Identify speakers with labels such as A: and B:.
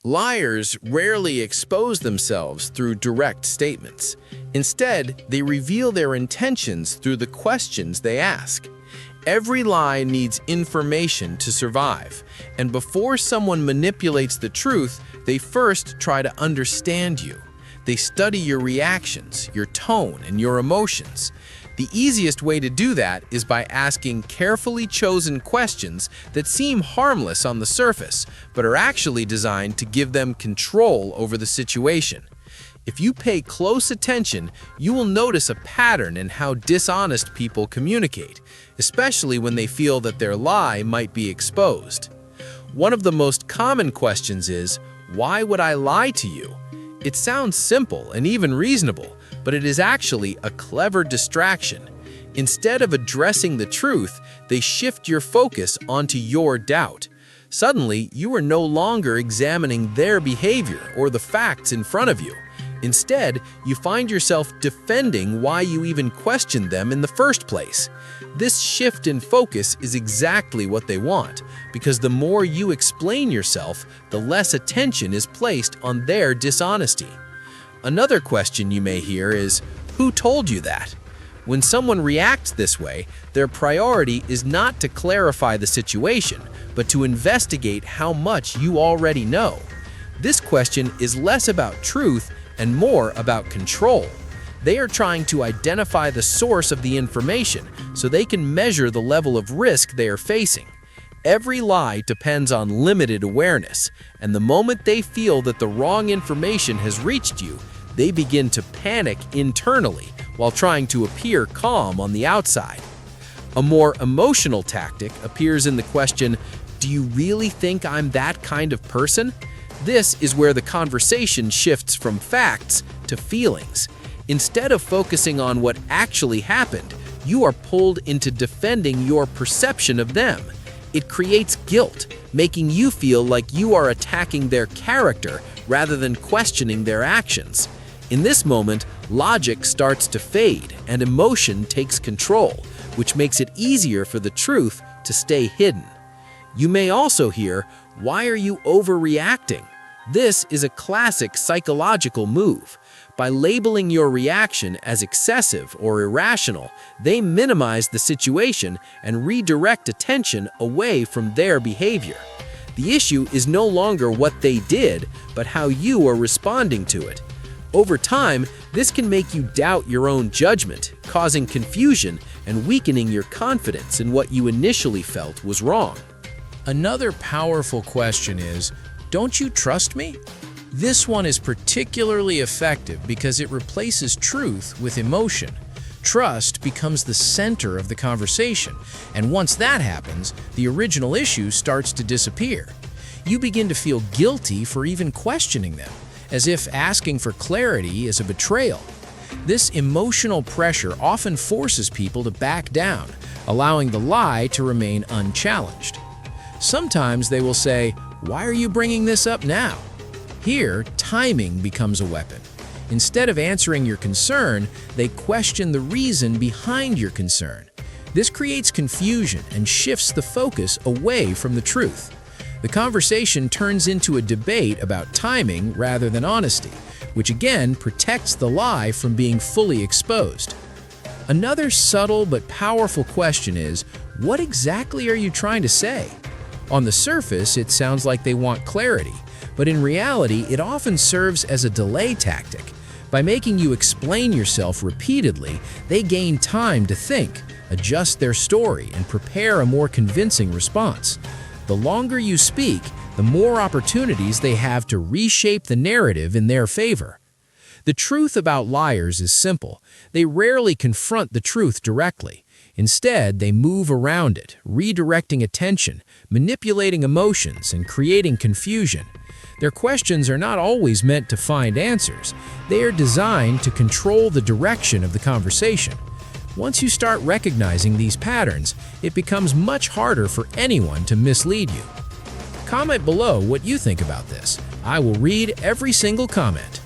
A: Liars rarely expose themselves through direct statements. Instead, they reveal their intentions through the questions they ask. Every lie needs information to survive, and before someone manipulates the truth, they first try to understand you. They study your reactions, your tone, and your emotions. The easiest way to do that is by asking carefully chosen questions that seem harmless on the surface, but are actually designed to give them control over the situation. If you pay close attention, you will notice a pattern in how dishonest people communicate, especially when they feel that their lie might be exposed. One of the most common questions is, "Why would I lie to you?" It sounds simple and even reasonable, but it is actually a clever distraction. Instead of addressing the truth, they shift your focus onto your doubt. Suddenly, you are no longer examining their behavior or the facts in front of you. Instead, you find yourself defending why you even questioned them in the first place. This shift in focus is exactly what they want, because the more you explain yourself, the less attention is placed on their dishonesty. Another question you may hear is, "Who told you that?" When someone reacts this way, their priority is not to clarify the situation, but to investigate how much you already know. This question is less about truth and more about control. They are trying to identify the source of the information so they can measure the level of risk they are facing. Every lie depends on limited awareness, and the moment they feel that the wrong information has reached you, they begin to panic internally while trying to appear calm on the outside. A more emotional tactic appears in the question, "Do you really think I'm that kind of person?" This is where the conversation shifts from facts to feelings. Instead of focusing on what actually happened, you are pulled into defending your perception of them. It creates guilt, making you feel like you are attacking their character rather than questioning their actions. In this moment, logic starts to fade and emotion takes control, which makes it easier for the truth to stay hidden. You may also hear, "Why are you overreacting?" This is a classic psychological move. By labeling your reaction as excessive or irrational, they minimize the situation and redirect attention away from their behavior. The issue is no longer what they did, but how you are responding to it. Over time, this can make you doubt your own judgment, causing confusion and weakening your confidence in what you initially felt was wrong. Another powerful question is, "Don't you trust me?" This one is particularly effective because it replaces truth with emotion. Trust becomes the center of the conversation, and once that happens, the original issue starts to disappear. You begin to feel guilty for even questioning them, as if asking for clarity is a betrayal. This emotional pressure often forces people to back down, allowing the lie to remain unchallenged. Sometimes they will say, "Why are you bringing this up now?" Here, timing becomes a weapon. Instead of answering your concern, they question the reason behind your concern. This creates confusion and shifts the focus away from the truth. The conversation turns into a debate about timing rather than honesty, which again protects the lie from being fully exposed. Another subtle but powerful question is, what exactly are you trying to say? On the surface, it sounds like they want clarity, but in reality, it often serves as a delay tactic. By making you explain yourself repeatedly, they gain time to think, adjust their story, and prepare a more convincing response. The longer you speak, the more opportunities they have to reshape the narrative in their favor. The truth about liars is simple. They rarely confront the truth directly. Instead, they move around it, redirecting attention, manipulating emotions, and creating confusion. Their questions are not always meant to find answers. They are designed to control the direction of the conversation. Once you start recognizing these patterns, it becomes much harder for anyone to mislead you. Comment below what you think about this. I will read every single comment.